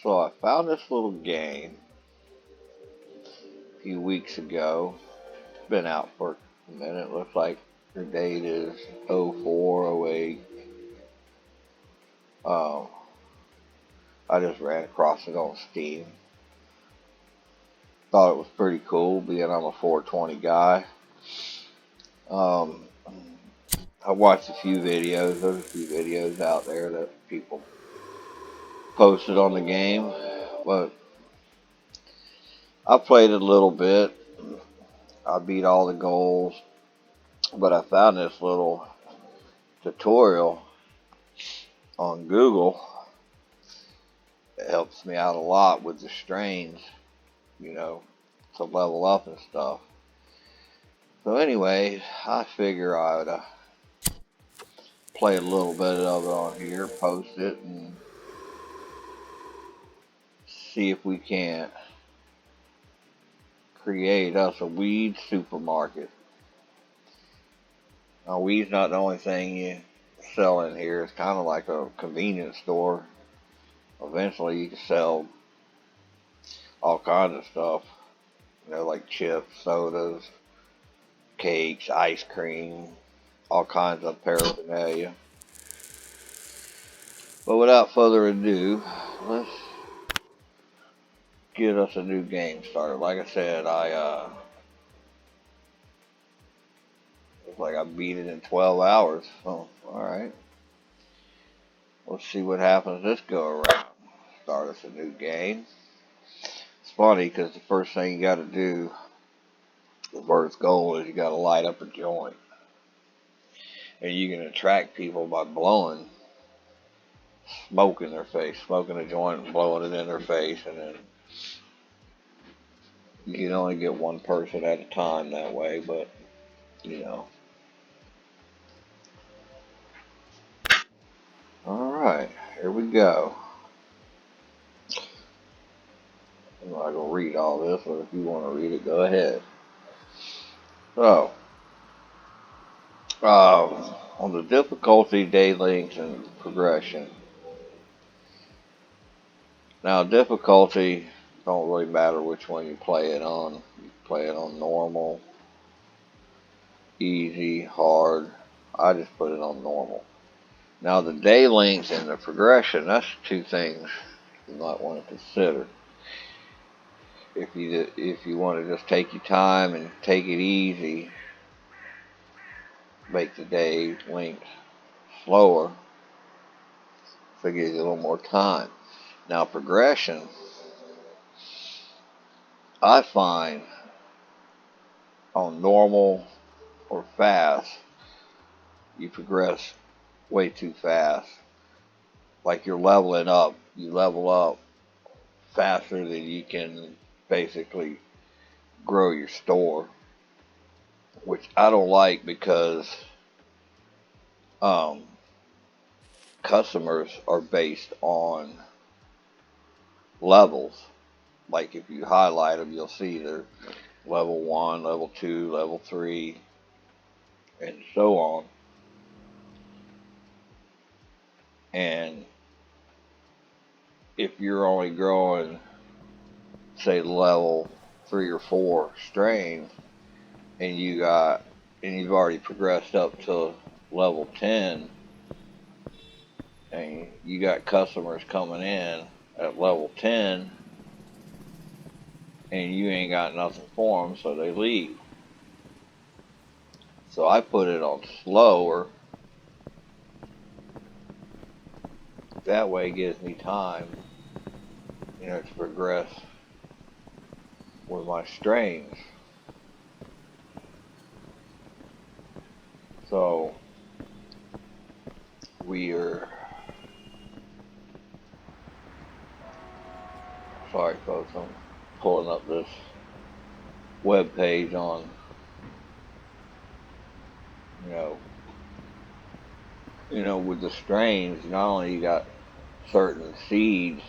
So I found this little game a few weeks ago. It's been out for a minute. Looks like the date is 0408. Um, I just ran across it on Steam. Thought it was pretty cool, being I'm a 420 guy. Um, I watched a few videos. There's a few videos out there that people posted on the game, but I played it a little bit. I beat all the goals, but I found this little tutorial on Google. It helps me out a lot with the strains, you know, to level up and stuff. So anyway, I figure I would play a little bit of it on here, post it, and see if we can't create us a weed supermarket. Now, weed's not the only thing you sell in here. It's kind of like a convenience store. Eventually, you can sell all kinds of stuff, like chips, sodas, cakes, ice cream, all kinds of paraphernalia. But without further ado, let's get us a new game started. Like I said, looks like I beat it in 12 hours. Oh, alright. Let's see what happens this go around. Start us a new game. It's funny because the first thing you got to do, the first goal is you got to light up a joint. And you can attract people by blowing smoke in their face, smoking a joint and blowing it in their face, and then you can only get one person at a time that way, but Alright, here we go. I'm not going to read all this, but if you want to read it, go ahead. So, on the difficulty, day length, and progression. Now, difficulty don't really matter which one you play it on. You play it on normal, easy, hard. I just put it on normal. Now, the day length and the progression, that's two things you might want to consider. If you want to just take your time and take it easy, make the day length slower, so it gives you a little more time. Now, progression, I find on normal or fast, you progress way too fast. Like you're leveling up, you level up faster than you can basically grow your store, which I don't like because customers are based on levels. Like if you highlight them, you'll see they're level 1, level 2, level 3, and so on. And if you're only growing, say, level 3 or 4 strains, and you've already progressed up to level 10, and you got customers coming in at level 10, and you ain't got nothing for them, so they leave. So I put it on slower. That way it gives me time, to progress with my strains. So sorry folks, I'm pulling up this web page on, with the strains. Not only you got certain seeds,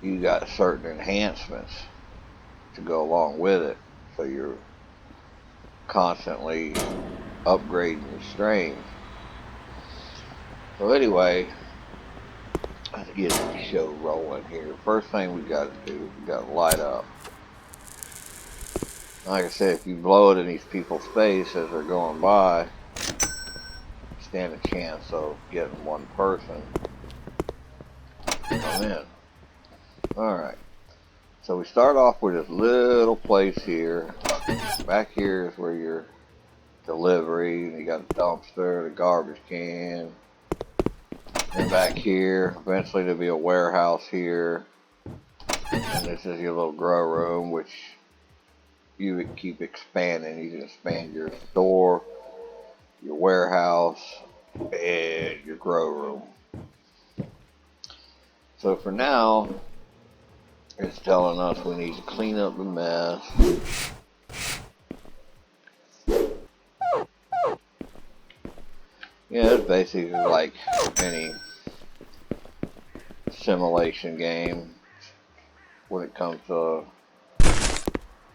you got certain enhancements to go along with it. So you're constantly upgrading your strains. So anyway, Let's get the show rolling here. First thing we got to do, we got to light up. Like I said, if you blow it in these people's face as they're going by, you stand a chance of getting one person to come in. Alright, so we start off with this little place here. Back here is where your delivery, you got a dumpster, the garbage can. And back here, eventually there'll be a warehouse here. And this is your little grow room, which you would keep expanding. You can expand your store, your warehouse, and your grow room. So for now, it's telling us we need to clean up the mess. Yeah, it's basically like any simulation game when it comes to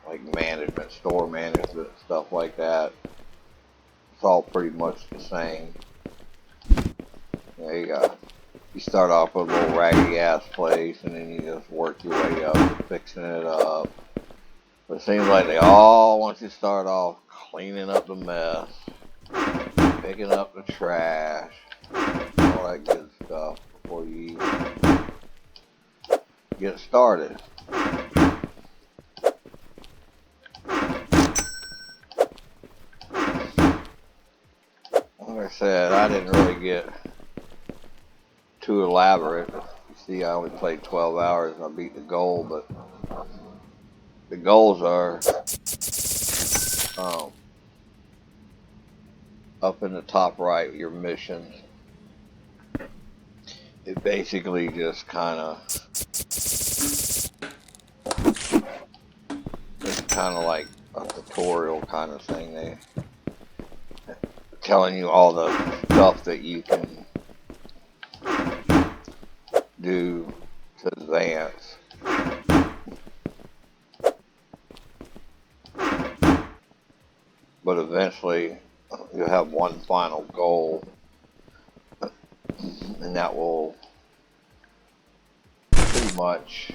like management, store management, stuff like that. It's all pretty much the same. There you go. You start off with a little raggedy ass place and then you just work your way up, fixing it up. But it seems like they all want you to start off cleaning up the mess, picking up the trash, all that good stuff before you get started. Like I said, I didn't really get too elaborate. You see, I only played 12 hours and I beat the goal, but the goals are up in the top right, your missions. It basically just kind of, it's kind of like a tutorial kind of thing. They telling you all the stuff that you can do to advance. But eventually you'll have one final goal, and that will pretty much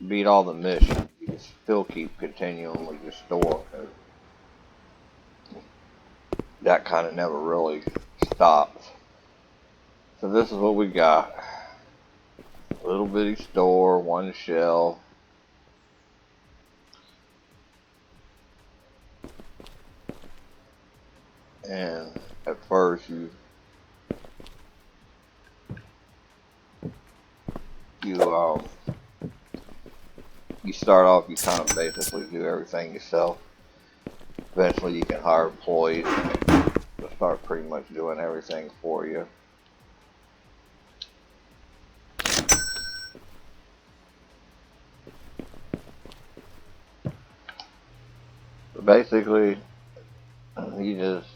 beat all the missions. You can still keep continuing with your store. That kind of never really stops. So this is what we got. A little bitty store, one shelf. And at first you start off, you kind of basically do everything yourself. Eventually you can hire employees to start pretty much doing everything for you. But basically, you just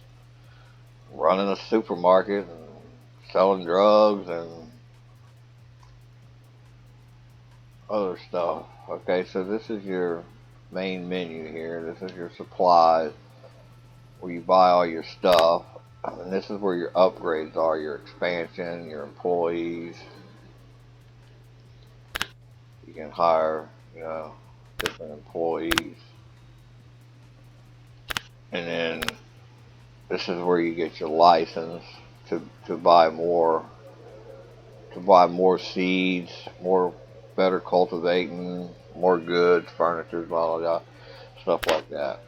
running a supermarket and selling drugs and other stuff. Okay, so this is your main menu here. This is your supplies where you buy all your stuff. And this is where your upgrades are, your expansion, your employees. You can hire, different employees. And then this is where you get your license to buy more seeds, better cultivating, more goods, furniture, blah blah blah, stuff like that.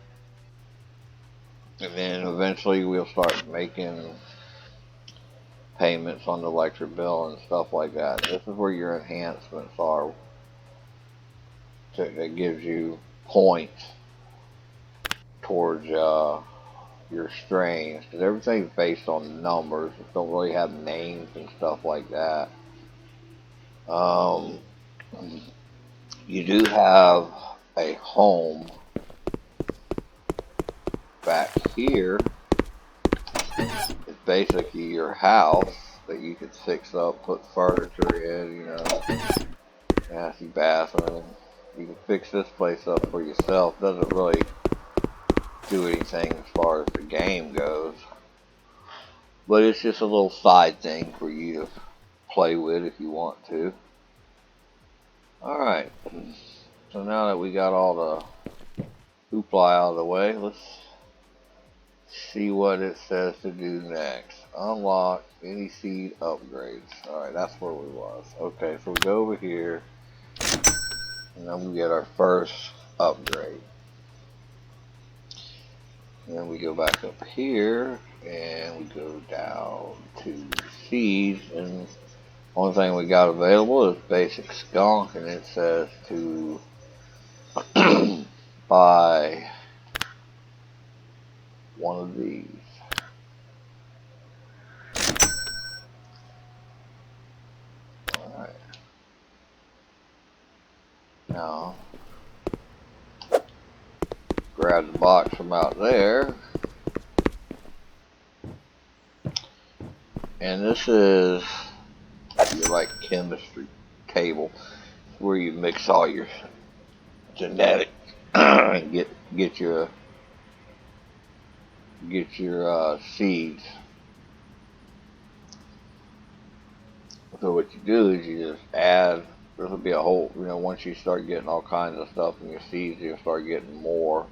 And then eventually we'll start making payments on the electric bill and stuff like that. This is where your enhancements are. That gives you points towards your strains, because everything's based on numbers. It don't really have names and stuff like that. You do have a home back here. It's basically your house that you could fix up, put furniture in, nasty bathroom. You can fix this place up for yourself. Doesn't really do anything as far as the game goes. But it's just a little side thing for you to play with if you want to. Alright, so now that we got all the hoopla out of the way, let's see what it says to do next. Unlock any seed upgrades. Alright, that's where we was. Okay, so we go over here, and then we get our first upgrade. And then we go back up here, and we go down to seeds, and only thing we got available is basic skunk, and it says to buy one of these. Alright. Now, grab the box from out there. And this is your like chemistry table where you mix all your genetic and get your seeds. So what you do is you just add. This will be a whole. Once you start getting all kinds of stuff in your seeds, you'll start getting more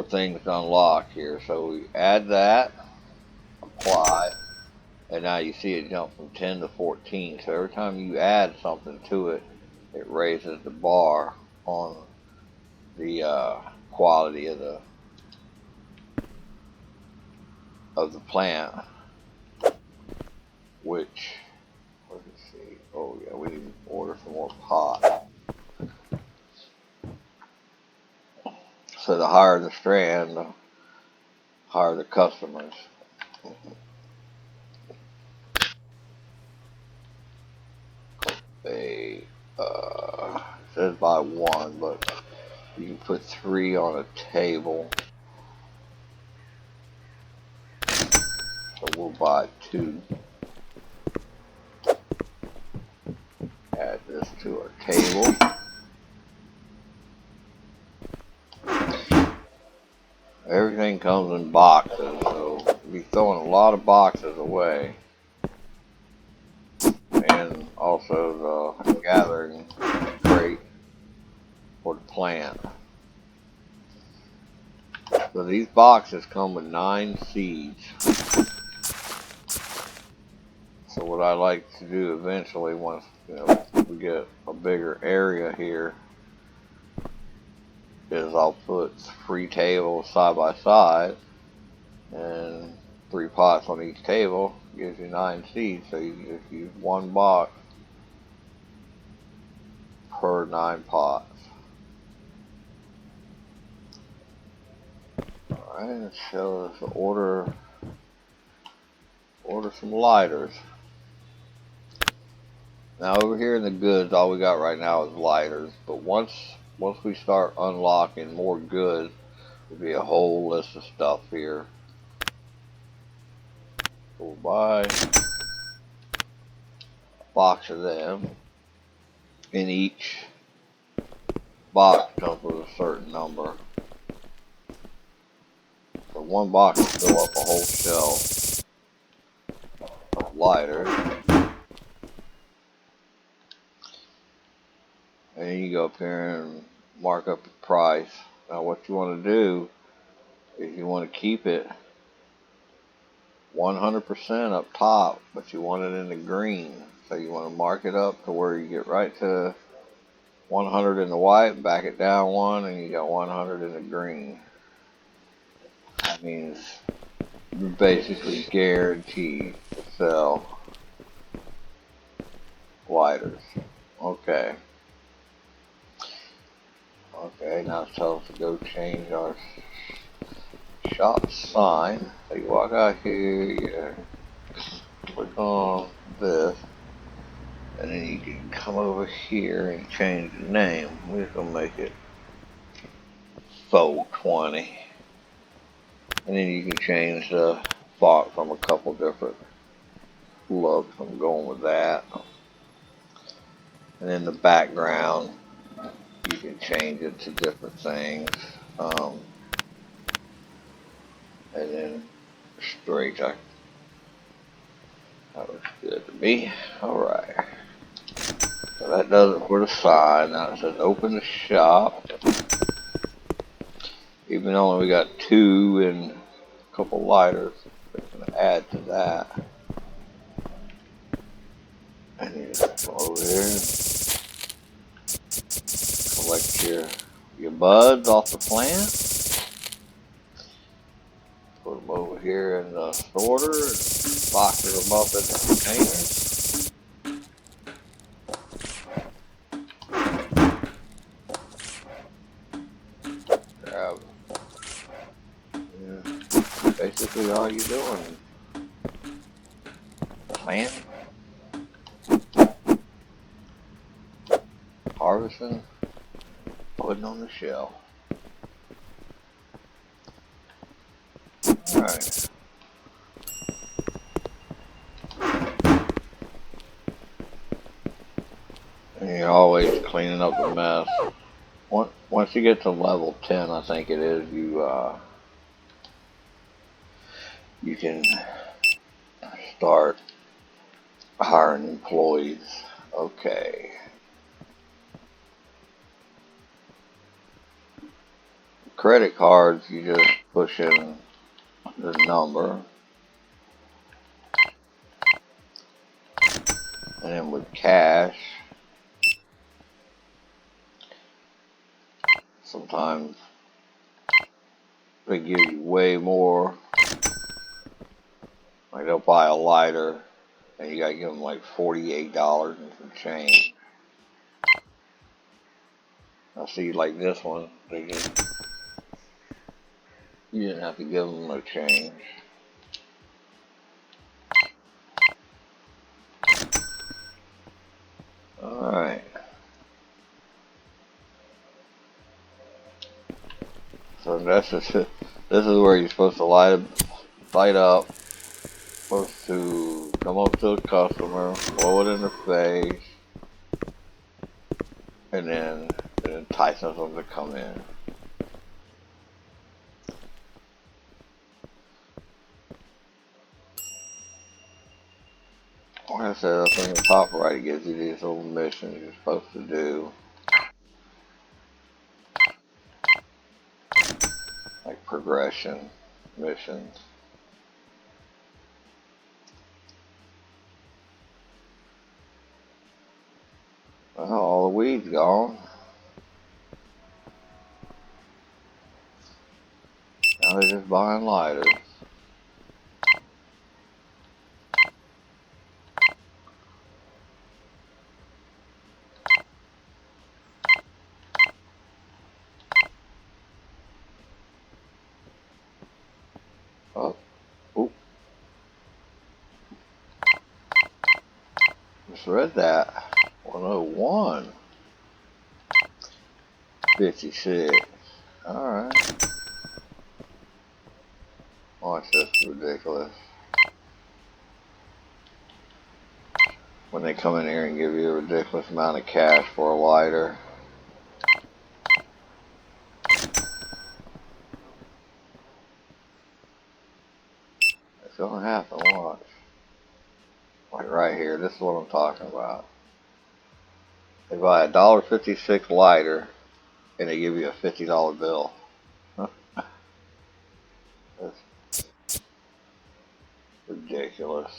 things to unlock here. So we add that, apply, and now you see it jump from 10 to 14. So every time you add something to it, it raises the bar on the quality of the plant. Which, let's see. Oh yeah, we need to order some more pots. So the higher the strand, the higher the customers. It says buy one, but you can put 3 on a table. So we'll buy 2. Add this to our table. Everything comes in boxes, so we'll be throwing a lot of boxes away. And also the gathering crate for the plant. So these boxes come with 9 seeds. So what I like to do eventually, once we get a bigger area here, is I'll put 3 tables side by side, and 3 pots on each table gives you 9 seeds. So you just use 1 box per 9 pots. Alright, let's show us order some lighters. Now over here in the goods, all we got right now is lighters. But once we start unlocking more goods, there'll be a whole list of stuff here. We'll buy a box of them. And each box comes with a certain number. So 1 box will fill up a whole shelf of lighters. And then you go up here and mark up the price. Now what you want to do is you want to keep it 100% up top, but you want it in the green. So you want to mark it up to where you get right to 100 in the white, back it down 1, and you got 100 in the green. That means you're basically guaranteed to sell lighters. Okay. Okay, now it's telling us to go change our shop sign. So you walk out here, you click on this, and then you can come over here and change the name. We're just gonna make it Folk 20. And then you can change the font from a couple different looks. I'm going with that. And then the background, you can change it to different things. And then straight. That looks good to me. Alright. So that does it for the side. Now it says open the shop. Even though we got 2 and a couple lighters, we're going to add to that. And you just go over here and collect your buds off the plant. Put them over here in the sorter and box them up in the containers. Grab, yeah, basically all you're doing. Planting, harvesting, putting on the shelf. Alright. And you're always cleaning up the mess. Once you get to level 10, I think it is, you can start hiring employees. Okay. Credit cards, you just push in the number. And then with cash, sometimes they give you way more. Like they'll buy a lighter and you gotta give them like $48 and some change. I see like this one, you didn't have to give them no change. Alright. So this is where you're supposed to light up. Supposed to come up to the customer, blow it in their face, and then it entices them to come in. Like I said, up in the top right, it gives you these little missions you're supposed to do. Like progression missions. Well, all the weeds gone. Now they're just buying lighters. Oh, oop. Just read that. 101. 56. Alright. Watch this, ridiculous. When they come in here and give you a ridiculous amount of cash for a lighter. It's gonna happen, watch. Like right here, this is what I'm talking about. They buy a $1.56 lighter and they give you a $50 bill. That's ridiculous.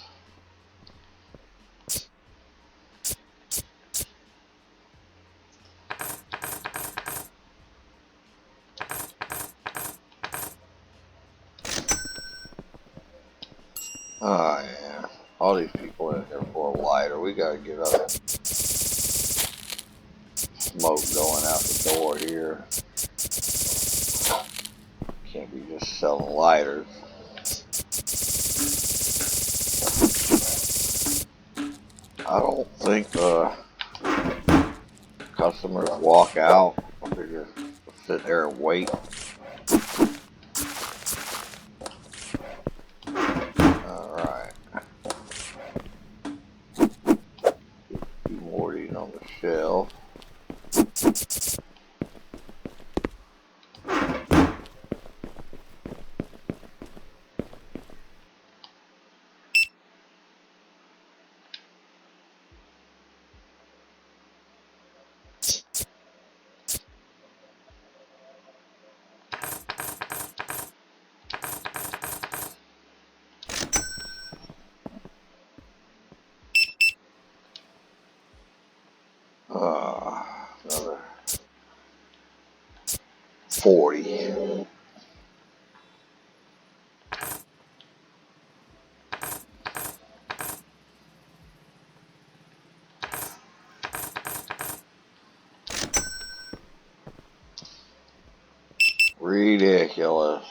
Oh yeah, all these people in here for a lighter. We gotta get up. Smoke going out the door here. Can't be just selling lighters. I don't think customers walk out. They just sit there and wait. Alright. A few more of these on the shelf. 40. Ridiculous.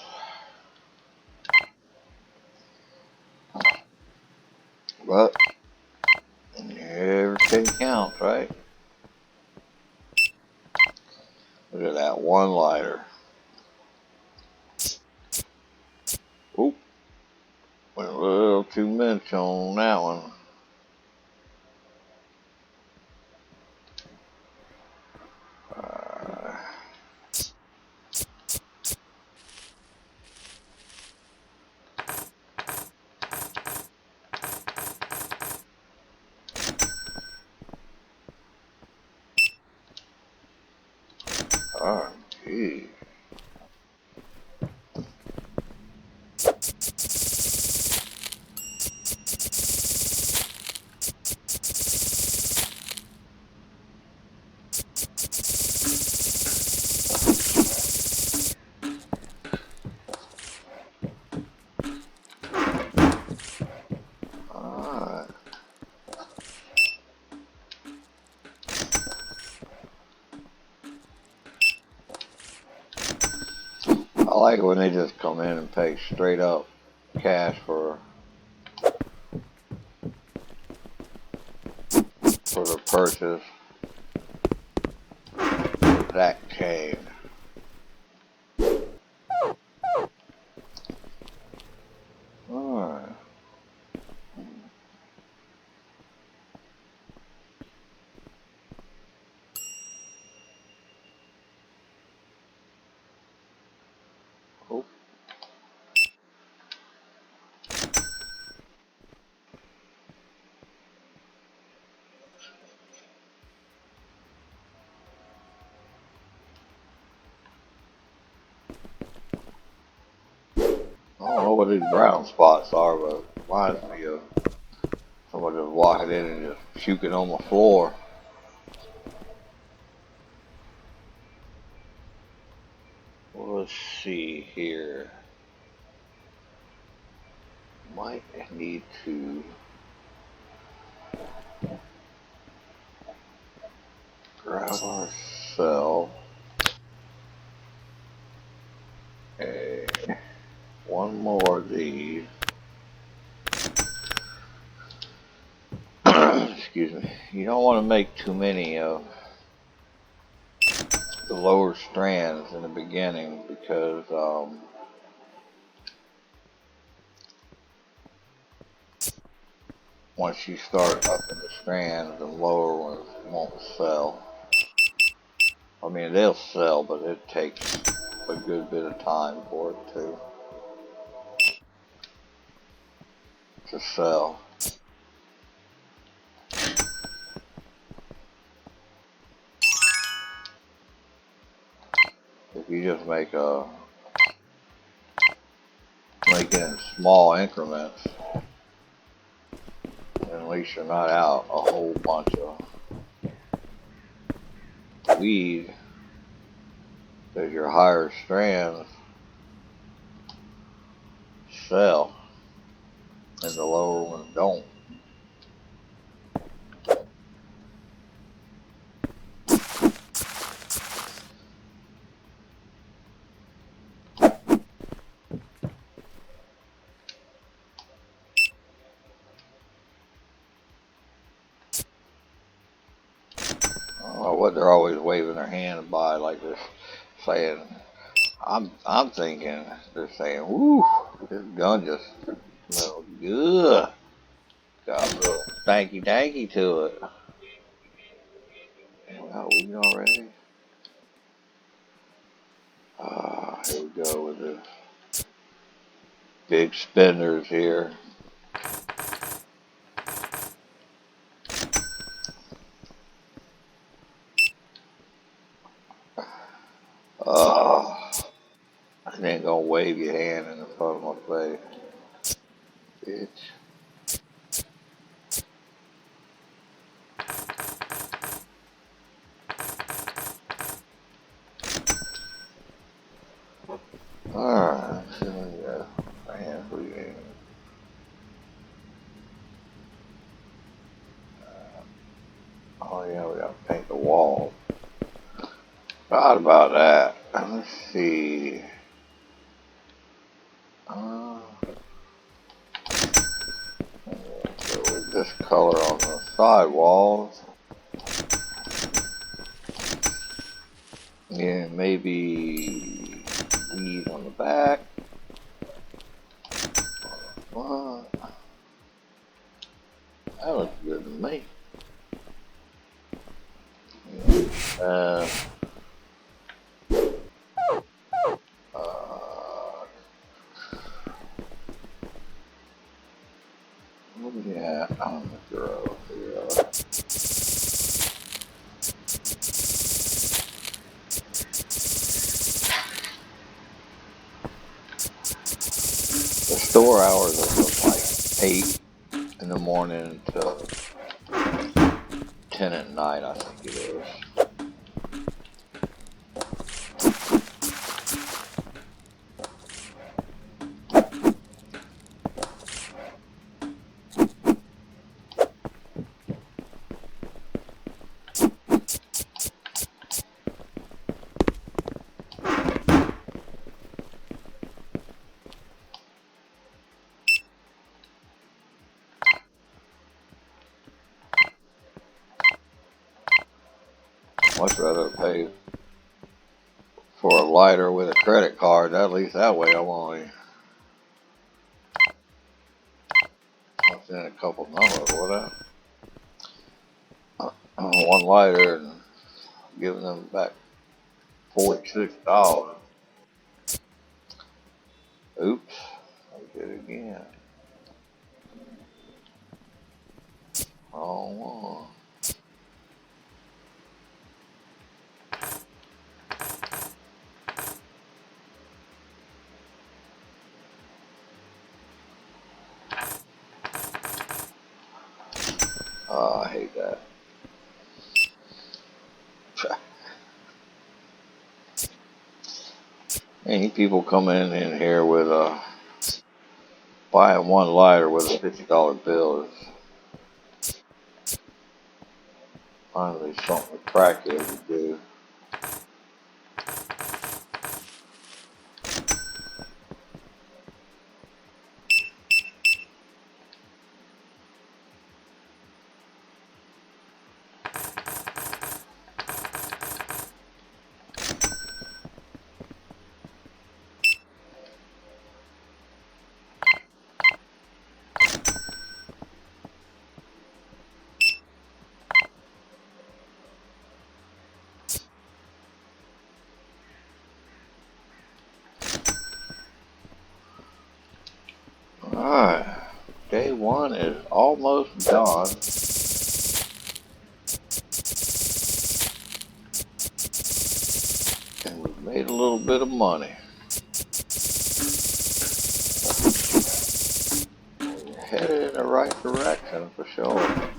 But everything counts, right? Look at that one lighter. Oop. Went a little too much on that one. Oh, geez. Alright. I like it when they just come in and pay straight up cash for the purchase. That came. Alright. Oh. I don't know what these brown spots are, but it reminds me of someone just walking in and just puking on the floor. Well, let's see here. Might need to grab ourselves one more of these. Excuse me. You don't want to make too many of the lower strands in the beginning because once you start up in the strands, the lower ones won't sell. I mean, they'll sell, but it takes a good bit of time for it to sell. If you just make it in small increments, then at least you're not out a whole bunch of weed, because your higher strands sell and the lower ones don't. I don't know what they're always waving their hand by like this, saying. I'm thinking they're saying, "Woo, this gun just smells good. Got a little danky to it." Wow, we already. Here we go with the big spenders here. I ain't gonna wave your hand in the front of my face, bitch. Forgot about that. Let's see. Go with this color on the sidewalls. Yeah, maybe weed on the back. Well, that looks good to me. Uh, what do we have on the grill here? The store hours are from like 8 in the morning to 10 at night, I think it is. Much rather pay for a lighter with a credit card. At least that way I'm only in a couple numbers, whatever. One lighter and giving them back $46. Oops, I did it again. Wrong one. Oh, I hate that. Any people come in here with buying one lighter with a $50 bill is finally something the crackheads would do. Alright, day one is almost done. And we've made a little bit of money. We're headed in the right direction for sure.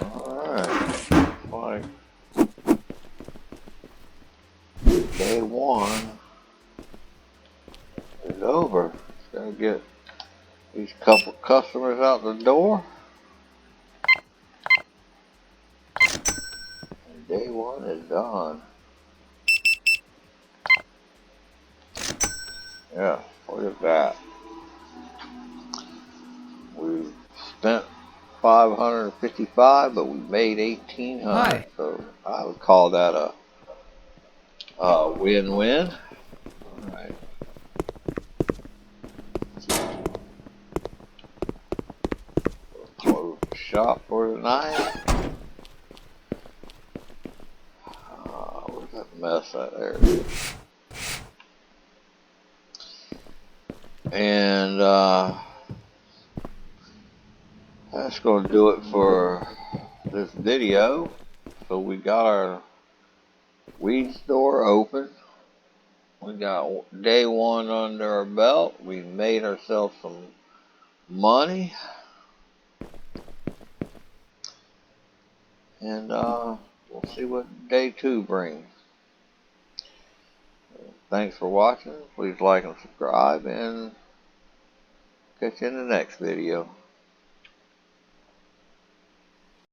Alright, like day one is over. Just gotta get these couple customers out the door. And day one is done. Yeah, look at that. We spent $555, but we made $1,800. So I would call that a win-win. All right. Close the shop for tonight. Where's that mess at there? And that's going to do it for this video. So we got our weed store open. We got day one under our belt. We made ourselves some money. And we'll see what day two brings. Thanks for watching. Please like and subscribe and catch you in the next video.